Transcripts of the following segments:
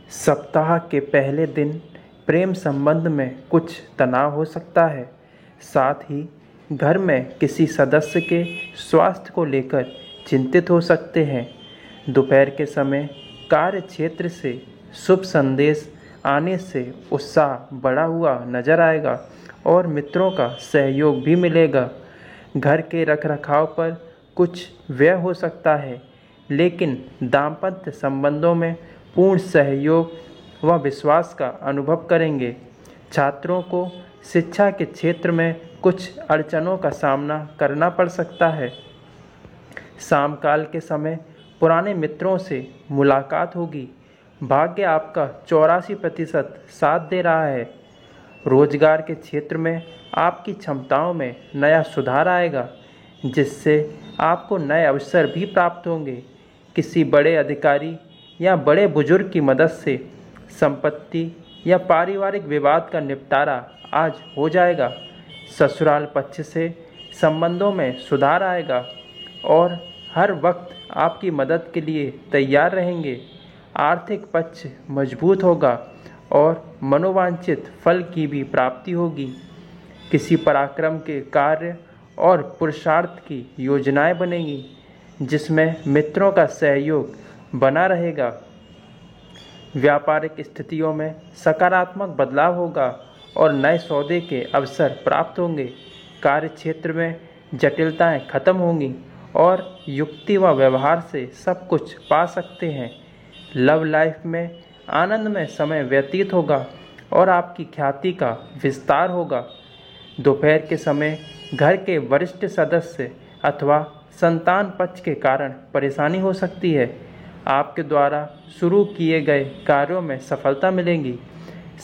सप्ताह के पहले दिन प्रेम संबंध में कुछ तनाव हो सकता है। साथ ही घर में किसी सदस्य के स्वास्थ्य को लेकर चिंतित हो सकते हैं। दोपहर के समय कार्य क्षेत्र से शुभ संदेश आने से उत्साह बढ़ा हुआ नजर आएगा और मित्रों का सहयोग भी मिलेगा। घर के रखरखाव पर कुछ व्यय हो सकता है, लेकिन दाम्पत्य संबंधों में पूर्ण सहयोग व विश्वास का अनुभव करेंगे। छात्रों को शिक्षा के क्षेत्र में कुछ अड़चनों का सामना करना पड़ सकता है। शाम काल के समय पुराने मित्रों से मुलाकात होगी। भाग्य आपका 84% साथ दे रहा है। रोजगार के क्षेत्र में आपकी क्षमताओं में नया सुधार आएगा, जिससे आपको नए अवसर भी प्राप्त होंगे। किसी बड़े अधिकारी या बड़े बुजुर्ग की मदद से संपत्ति या पारिवारिक विवाद का निपटारा आज हो जाएगा। ससुराल पक्ष से संबंधों में सुधार आएगा और हर वक्त आपकी मदद के लिए तैयार रहेंगे। आर्थिक पक्ष मजबूत होगा और मनोवांछित फल की भी प्राप्ति होगी। किसी पराक्रम के कार्य और पुरुषार्थ की योजनाएं बनेंगी, जिसमें मित्रों का सहयोग बना रहेगा। व्यापारिक स्थितियों में सकारात्मक बदलाव होगा और नए सौदे के अवसर प्राप्त होंगे। कार्य क्षेत्र में जटिलताएं खत्म होंगी और युक्ति व व्यवहार से सब कुछ पा सकते हैं। लव लाइफ में आनंदमय समय व्यतीत होगा और आपकी ख्याति का विस्तार होगा। दोपहर के समय घर के वरिष्ठ सदस्य अथवा संतान पक्ष के कारण परेशानी हो सकती है। आपके द्वारा शुरू किए गए कार्यों में सफलता मिलेगी।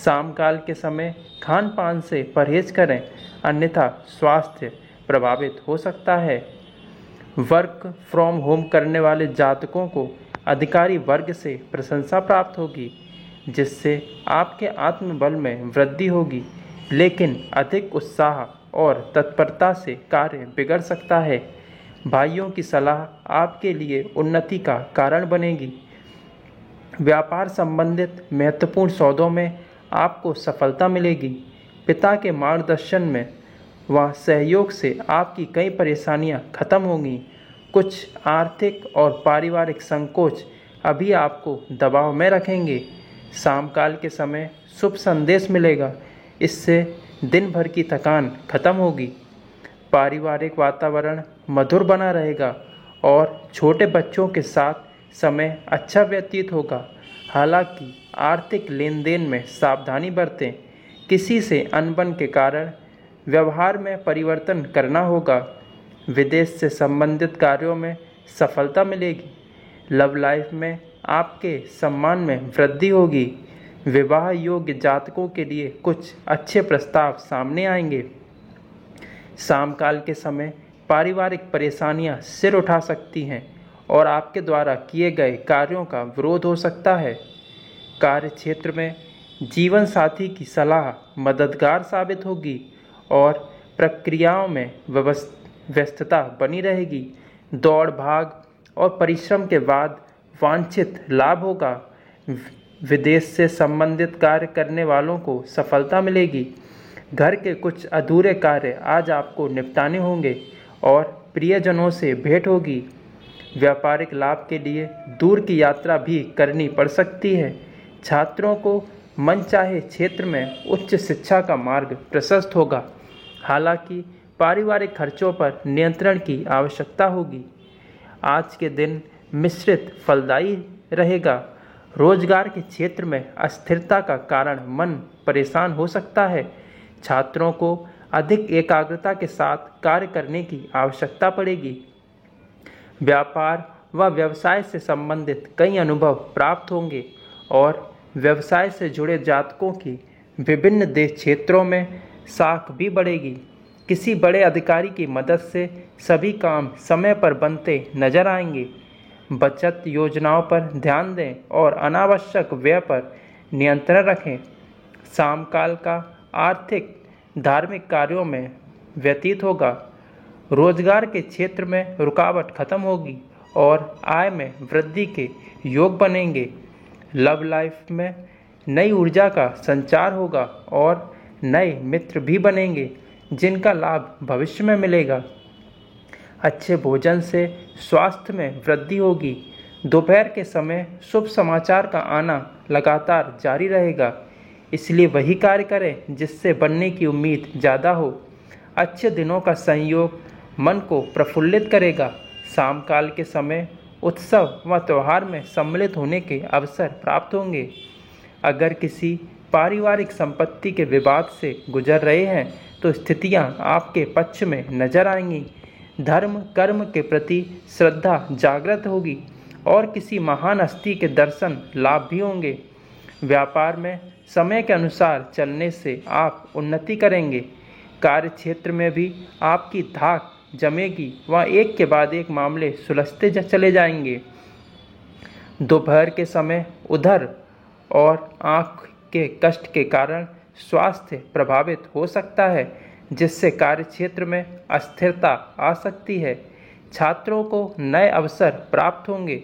शाम काल के समय खान पान से परहेज करें, अन्यथा स्वास्थ्य प्रभावित हो सकता है। वर्क फ्रॉम होम करने वाले जातकों को अधिकारी वर्ग से प्रशंसा प्राप्त होगी, जिससे आपके आत्मबल में वृद्धि होगी, लेकिन अधिक उत्साह और तत्परता से कार्य बिगड़ सकता है। भाइयों की सलाह आपके लिए उन्नति का कारण बनेगी। व्यापार संबंधित महत्वपूर्ण सौदों में आपको सफलता मिलेगी। पिता के मार्गदर्शन में व सहयोग से आपकी कई परेशानियां खत्म होंगी। कुछ आर्थिक और पारिवारिक संकोच अभी आपको दबाव में रखेंगे। शाम काल के समय शुभ संदेश मिलेगा, इससे दिन भर की थकान खत्म होगी। पारिवारिक वातावरण मधुर बना रहेगा और छोटे बच्चों के साथ समय अच्छा व्यतीत होगा। हालांकि आर्थिक लेन देन में सावधानी बरतें। किसी से अनबन के कारण व्यवहार में परिवर्तन करना होगा। विदेश से संबंधित कार्यों में सफलता मिलेगी। लव लाइफ में आपके सम्मान में वृद्धि होगी। विवाह योग्य जातकों के लिए कुछ अच्छे प्रस्ताव सामने आएंगे। शाम काल के समय पारिवारिक परेशानियां सिर उठा सकती हैं और आपके द्वारा किए गए कार्यों का विरोध हो सकता है। कार्य क्षेत्र में जीवन साथी की सलाह मददगार साबित होगी और प्रक्रियाओं में व्यस्तता बनी रहेगी। दौड़ भाग और परिश्रम के बाद वांछित लाभ होगा। विदेश से संबंधित कार्य करने वालों को सफलता मिलेगी। घर के कुछ अधूरे कार्य आज आपको निपटाने होंगे और प्रियजनों से भेंट होगी। व्यापारिक लाभ के लिए दूर की यात्रा भी करनी पड़ सकती है। छात्रों को मनचाहे क्षेत्र में उच्च शिक्षा का मार्ग प्रशस्त होगा। हालांकि पारिवारिक खर्चों पर नियंत्रण की आवश्यकता होगी। आज के दिन मिश्रित फलदायी रहेगा। रोजगार के क्षेत्र में अस्थिरता का कारण मन परेशान हो सकता है। छात्रों को अधिक एकाग्रता के साथ कार्य करने की आवश्यकता पड़ेगी। व्यापार व व्यवसाय से संबंधित कई अनुभव प्राप्त होंगे और व्यवसाय से जुड़े जातकों की विभिन्न देश क्षेत्रों में साख भी बढ़ेगी। किसी बड़े अधिकारी की मदद से सभी काम समय पर बनते नजर आएंगे। बचत योजनाओं पर ध्यान दें और अनावश्यक व्यय पर नियंत्रण रखें। शाम काल का आर्थिक धार्मिक कार्यों में व्यतीत होगा। रोजगार के क्षेत्र में रुकावट खत्म होगी और आय में वृद्धि के योग बनेंगे। लव लाइफ में नई ऊर्जा का संचार होगा और नए मित्र भी बनेंगे जिनका लाभ भविष्य में मिलेगा। अच्छे भोजन से स्वास्थ्य में वृद्धि होगी। दोपहर के समय शुभ समाचार का आना लगातार जारी रहेगा, इसलिए वही कार्य करें जिससे बनने की उम्मीद ज़्यादा हो। अच्छे दिनों का संयोग मन को प्रफुल्लित करेगा। शाम काल के समय उत्सव व त्यौहार में सम्मिलित होने के अवसर प्राप्त होंगे। अगर किसी पारिवारिक संपत्ति के विवाद से गुजर रहे हैं तो स्थितियां आपके पक्ष में नजर आएंगी। धर्म कर्म के प्रति श्रद्धा जागृत होगी और किसी महान हस्ती के दर्शन लाभ भी होंगे। व्यापार में समय के अनुसार चलने से आप उन्नति करेंगे। कार्य क्षेत्र में भी आपकी धाक जमेगी व एक के बाद एक मामले सुलझते चले जाएंगे। दोपहर के समय उधर और आँख के कष्ट के कारण स्वास्थ्य प्रभावित हो सकता है, जिससे कार्य क्षेत्र में अस्थिरता आ सकती है। छात्रों को नए अवसर प्राप्त होंगे।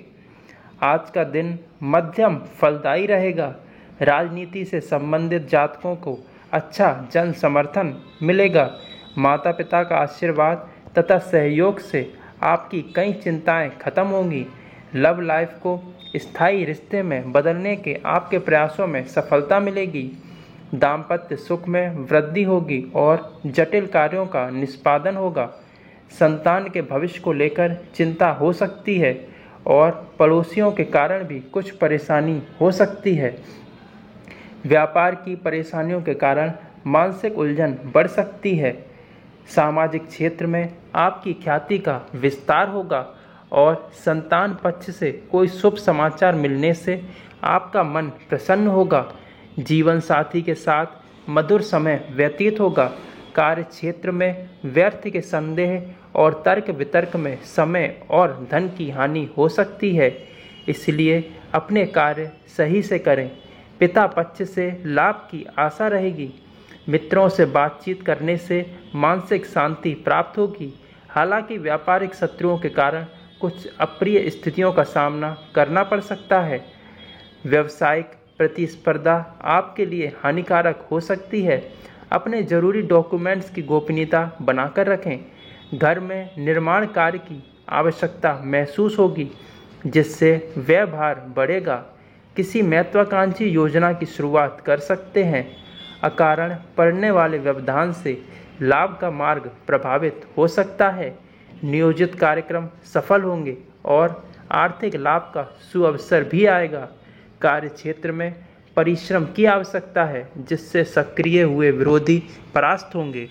आज का दिन मध्यम फलदायी रहेगा। राजनीति से संबंधित जातकों को अच्छा जन समर्थन मिलेगा। माता पिता का आशीर्वाद तथा सहयोग से आपकी कई चिंताएं खत्म होंगी। लव लाइफ को स्थायी रिश्ते में बदलने के आपके प्रयासों में सफलता मिलेगी। दाम्पत्य सुख में वृद्धि होगी और जटिल कार्यों का निष्पादन होगा। संतान के भविष्य को लेकर चिंता हो सकती है और पड़ोसियों के कारण भी कुछ परेशानी हो सकती है। व्यापार की परेशानियों के कारण मानसिक उलझन बढ़ सकती है। सामाजिक क्षेत्र में आपकी ख्याति का विस्तार होगा और संतान पक्ष से कोई शुभ समाचार मिलने से आपका मन प्रसन्न होगा। जीवन साथी के साथ मधुर समय व्यतीत होगा। कार्य क्षेत्र में व्यर्थ के संदेह और तर्क वितर्क में समय और धन की हानि हो सकती है, इसलिए अपने कार्य सही से करें। पिता पक्ष से लाभ की आशा रहेगी। मित्रों से बातचीत करने से मानसिक शांति प्राप्त होगी। हालांकि व्यापारिक शत्रुओं के कारण कुछ अप्रिय स्थितियों का सामना करना पड़ सकता है। व्यावसायिक प्रतिस्पर्धा आपके लिए हानिकारक हो सकती है। अपने जरूरी डॉक्यूमेंट्स की गोपनीयता बनाकर रखें। घर में निर्माण कार्य की आवश्यकता महसूस होगी, जिससे व्यय भार बढ़ेगा। किसी महत्वाकांक्षी योजना की शुरुआत कर सकते हैं। अकारण पड़ने वाले व्यवधान से लाभ का मार्ग प्रभावित हो सकता है। नियोजित कार्यक्रम सफल होंगे और आर्थिक लाभ का सुअवसर भी आएगा। कार्य क्षेत्र में परिश्रम की आवश्यकता है, जिससे सक्रिय हुए विरोधी परास्त होंगे।